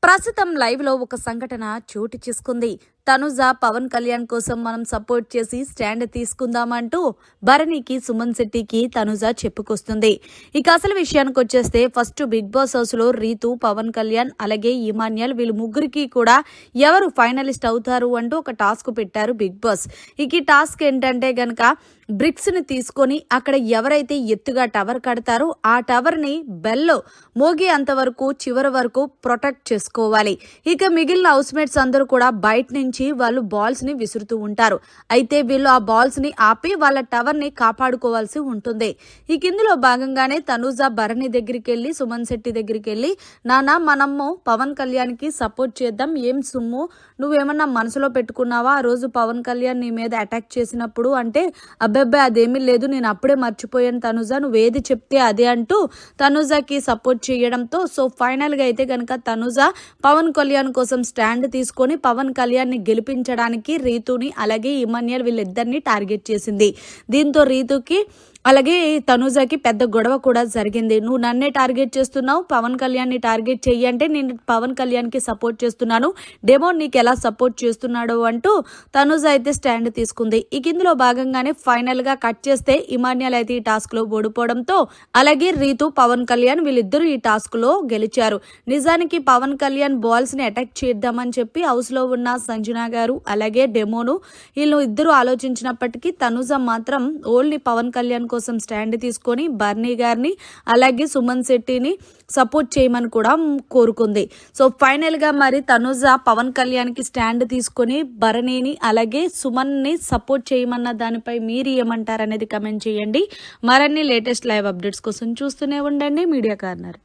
ప్రస్తుతం లైవ్ లో ఒక సంఘటన చోటు చేసుకుంది. తనుజ పవన్ కళ్యాణ్ కోసం మనం సపోర్ట్ చేసి స్టాండ్ తీసుకుందామంటూ భరణికి, సుమన్ శెట్టికి తనుజ చెప్పుకొస్తుంది. ఇక అసలు విషయానికి వచ్చేస్తే ఫస్ట్ బిగ్ బాస్ హౌస్ లో రీతు, పవన్ కళ్యాణ్ అలాగే ఇమాన్యుయల్ వీళ్ళు ముగ్గురికి కూడా ఎవరు ఫైనలిస్ట్ అవుతారు అంటూ ఒక టాస్క్ పెట్టారు బిగ్ బాస్. ఇక ఈ టాస్క్ ఏంటంటే గనక బ్రిక్స్ ని తీసుకొని అక్కడ ఎవరైతే ఎత్తుగా టవర్ కడతారో ఆ టవర్ ని బెల్లో మోగే అంతవరకు చివరి వరకు ప్రొటెక్ట్ చేసుకోవాలి. ఇక మిగిలిన హౌస్ మేట్స్ అందరూ కూడా బయట నుంచి వాళ్ళు బాల్స్ ని విసురుతూ ఉంటారు. అయితే వీళ్ళు ఆ బాల్స్ ని ఆపి వాళ్ళ టవర్ ని కాపాడుకోవాల్సి ఉంటుంది. ఇక ఇందులో భాగంగానే తనూజ భరణి దగ్గరికి వెళ్ళి, సుమన్ శెట్టి దగ్గరికి వెళ్ళి, నానా మనము పవన్ కళ్యాణ్ కి సపోర్ట్ చేద్దాం, ఏం సుమ్ము నువ్వేమన్నా మనసులో పెట్టుకున్నావా ఆ రోజు పవన్ కళ్యాణ్ నీ మీద అటాక్ చేసినప్పుడు అంటే, అబ్బాయి అదేమీ లేదు, నేను అప్పుడే మర్చిపోయాను తనుజ, నువ్వేది చెప్తే అదే అంటూ తనుజకి సపోర్ట్ చేయడంతో సో ఫైనల్ గా అయితే కనుక తనుజ పవన్ కళ్యాణ్ కోసం స్టాండ్ తీసుకొని పవన్ కళ్యాణ్ ని గెలిపించడానికి రీతుని అలాగే ఇమాన్యుయల్ వీళ్ళిద్దరిని టార్గెట్ చేసింది. దీంతో రీతుకి అలాగే తనుజకి పెద్ద గొడవ కూడా జరిగింది. నువ్వు నన్నే టార్గెట్ చేస్తున్నావు, పవన్ కళ్యాణ్ ని టార్గెట్ చెయ్యి అంటే నేను పవన్ కళ్యాణ్ కి సపోర్ట్ చేస్తున్నాను, డెమోన్ నీకు ఎలా సపోర్ట్ చేస్తున్నాడు అంటూ తనుజ అయితే స్టాండ్ తీసుకుంది. ఇక ఇందులో భాగంగానే ఫైనల్ గా కట్ చేస్తే ఇమాన్యుయల్ అయితే ఈ టాస్క్ లో ఓడిపోవడంతో అలాగే రీతు, పవన్ కళ్యాణ్ వీళ్ళిద్దరూ ఈ టాస్క్ లో గెలిచారు. నిజానికి పవన్ కళ్యాణ్ బాల్స్ ని అటాక్ చేద్దామని చెప్పి హౌస్ లో ఉన్న సంజన గారు అలాగే డెమోను వీళ్ళు ఇద్దరు ఆలోచించినప్పటికీ తనుజ మాత్రం ఓన్లీ పవన్ కళ్యాణ్ కోసం స్టాండ్ తీసుకొని బర్నీ గారిని అలాగే సుమన్ శెట్టిని సపోర్ట్ చేయమని కూడా కోరుకుంది. సో ఫైనల్ గా మరి తనుజ పవన్ కళ్యాణ్ కి స్టాండ్ తీసుకొని భరణిని అలాగే సుమన్ ని సపోర్ట్ చేయమన్న దానిపై మీరు ఏమంటారు అనేది కమెంట్ చేయండి. మరిన్ని లేటెస్ట్ లైవ్ అప్డేట్స్ కోసం చూస్తూనే ఉండండి మీడియా కార్నర్.